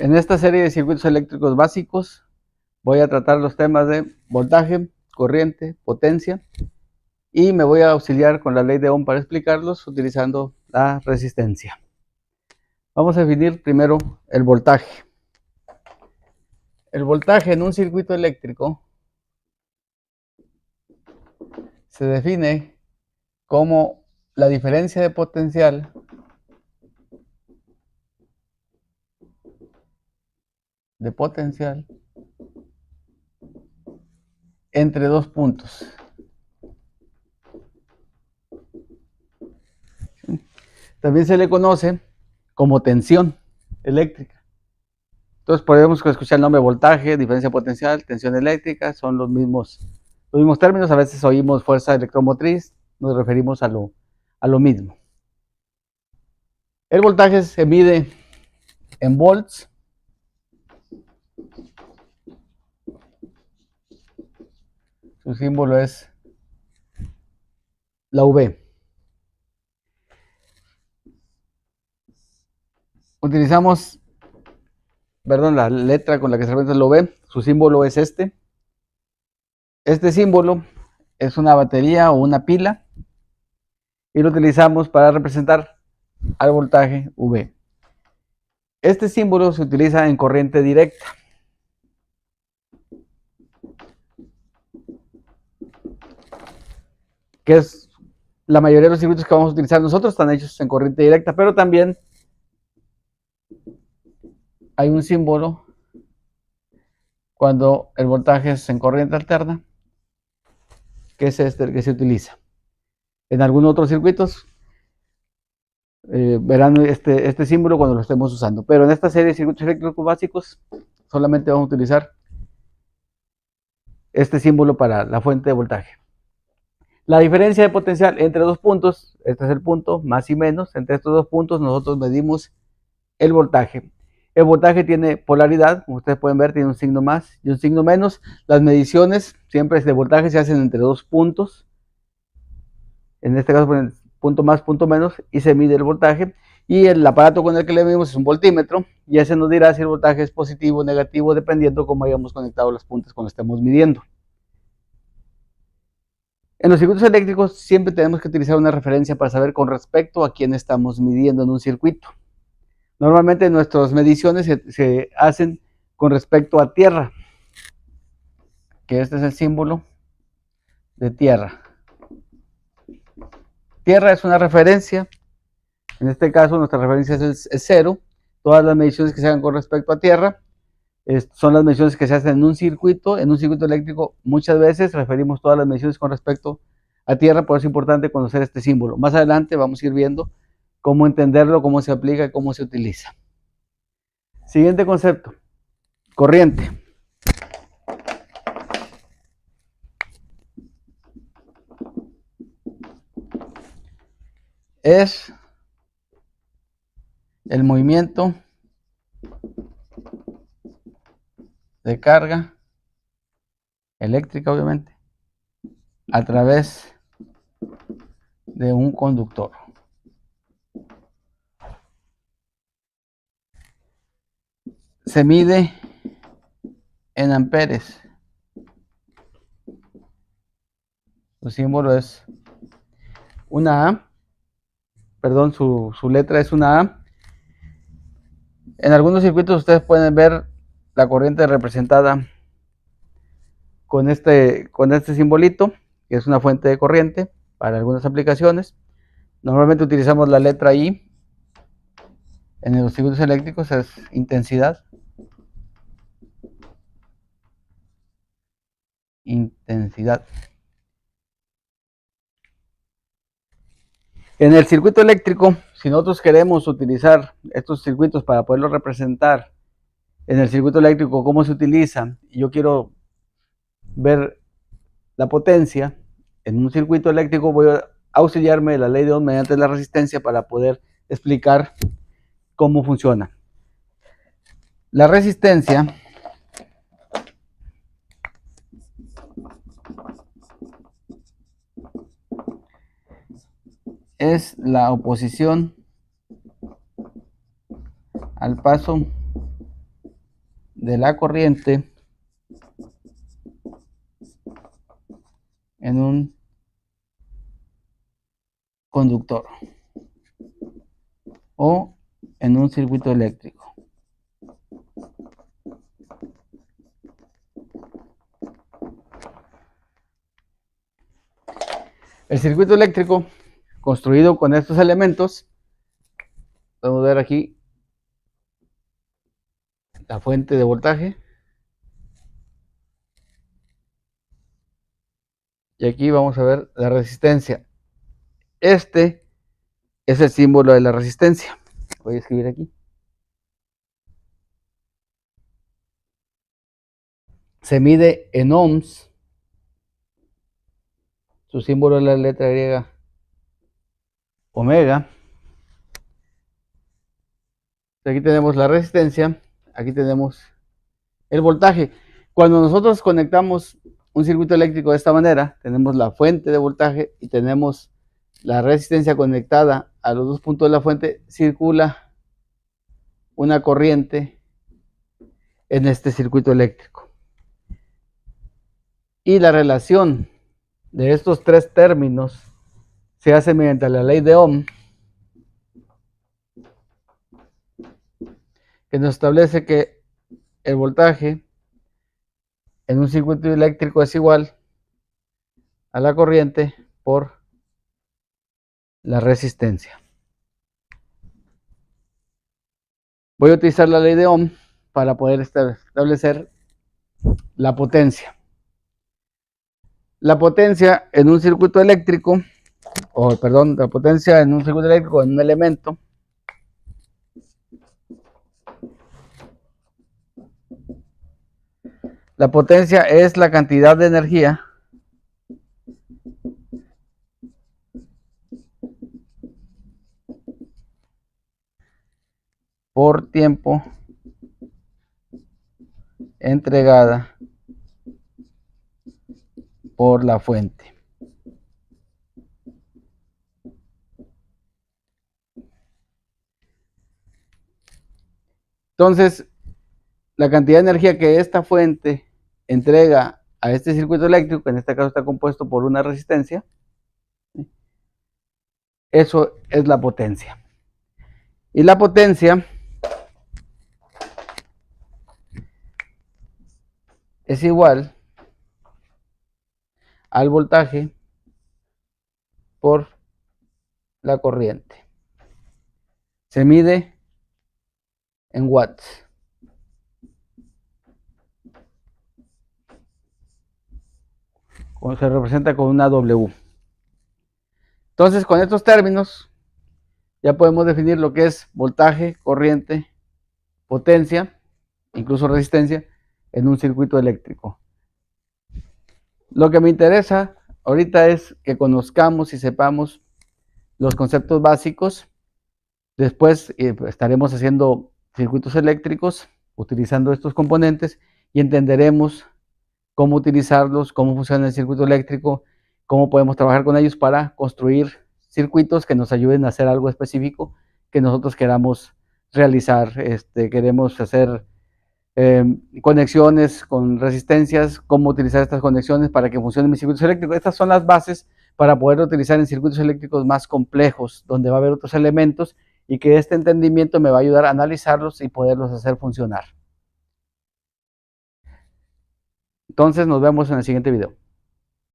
En esta serie de circuitos eléctricos básicos voy a tratar los temas de voltaje, corriente, potencia y me voy a auxiliar con la ley de Ohm para explicarlos utilizando la resistencia. Vamos a definir primero el voltaje. El voltaje en un circuito eléctrico se define como la diferencia de potencial entre dos puntos. También se le conoce como tensión eléctrica. Entonces podemos escuchar el nombre voltaje, diferencia potencial, tensión eléctrica, son los mismos términos. A veces oímos fuerza electromotriz, nos referimos a lo mismo. El voltaje se mide en volts. Su símbolo es la V. Utilizamos, la letra con la que se representa la V, su símbolo es este. Este símbolo es una batería o una pila y lo utilizamos para representar al voltaje V. Este símbolo se utiliza en corriente directa. Que es la mayoría de los circuitos que vamos a utilizar nosotros están hechos en corriente directa, pero también hay un símbolo cuando el voltaje es en corriente alterna, que es este el que se utiliza. En algunos otros circuitos verán este símbolo cuando lo estemos usando, pero en esta serie de circuitos eléctricos básicos solamente vamos a utilizar este símbolo para la fuente de voltaje. La diferencia de potencial entre dos puntos, este es el punto, más y menos, entre estos dos puntos nosotros medimos el voltaje. El voltaje tiene polaridad, como ustedes pueden ver, tiene un signo más y un signo menos. Las mediciones siempre de voltaje se hacen entre dos puntos. En este caso ponen punto más, punto menos, y se mide el voltaje. Y el aparato con el que le medimos es un voltímetro, y ese nos dirá si el voltaje es positivo o negativo, dependiendo cómo hayamos conectado las puntas cuando estemos midiendo. En los circuitos eléctricos siempre tenemos que utilizar una referencia para saber con respecto a quién estamos midiendo en un circuito. Normalmente nuestras mediciones se hacen con respecto a tierra, que este es el símbolo de tierra. Tierra es una referencia, en este caso nuestra referencia es 0. Todas las mediciones que se hagan con respecto a tierra son las mediciones que se hacen en un circuito eléctrico. Muchas veces referimos todas las mediciones con respecto a tierra, por eso es importante conocer este símbolo. Más adelante vamos a ir viendo cómo entenderlo, cómo se aplica y cómo se utiliza. Siguiente concepto, corriente. Es el movimiento de carga eléctrica, obviamente, a través de un conductor. Se mide en amperes. Su símbolo es una A. Perdón, su letra es una A. En algunos circuitos ustedes pueden ver la corriente representada con este simbolito, que es una fuente de corriente para algunas aplicaciones. Normalmente utilizamos la letra I. En los circuitos eléctricos es intensidad. Intensidad. En el circuito eléctrico, si nosotros queremos utilizar estos circuitos para poderlos representar en el circuito eléctrico, cómo se utilizan, y yo quiero ver la potencia en un circuito eléctrico, voy a auxiliarme de la ley de Ohm mediante la resistencia para poder explicar cómo funciona. La resistencia es la oposición al paso de la corriente en un conductor o en un circuito eléctrico. El circuito eléctrico construido con estos elementos, podemos ver aquí la fuente de voltaje y aquí vamos a ver la resistencia. Este es el símbolo de la resistencia. Voy a escribir aquí. Se mide en ohms. Su símbolo es la letra griega omega. Aquí tenemos la resistencia. Aquí tenemos el voltaje. Cuando nosotros conectamos un circuito eléctrico de esta manera, tenemos la fuente de voltaje y tenemos la resistencia conectada a los dos puntos de la fuente, circula una corriente en este circuito eléctrico. Y la relación de estos tres términos se hace mediante la ley de Ohm, que nos establece que el voltaje en un circuito eléctrico es igual a la corriente por la resistencia. Voy a utilizar la ley de Ohm para poder establecer la potencia. La potencia en un circuito eléctrico, la potencia en un circuito eléctrico en un elemento la potencia es la cantidad de energía por tiempo entregada por la fuente. Entonces, la cantidad de energía que esta fuente entrega a este circuito eléctrico, que en este caso está compuesto por una resistencia, eso es la potencia. Y la potencia es igual al voltaje por la corriente. Se mide en watts. Se representa con una W. Entonces, con estos términos, ya podemos definir lo que es voltaje, corriente, potencia, incluso resistencia, en un circuito eléctrico. Lo que me interesa ahorita es que conozcamos y sepamos los conceptos básicos. Después estaremos haciendo circuitos eléctricos utilizando estos componentes y entenderemos cómo utilizarlos, cómo funciona el circuito eléctrico, cómo podemos trabajar con ellos para construir circuitos que nos ayuden a hacer algo específico que nosotros queramos realizar. Queremos hacer conexiones con resistencias, cómo utilizar estas conexiones para que funcionen mis circuitos eléctricos. Estas son las bases para poder utilizar en circuitos eléctricos más complejos, donde va a haber otros elementos y que este entendimiento me va a ayudar a analizarlos y poderlos hacer funcionar. Entonces nos vemos en el siguiente video.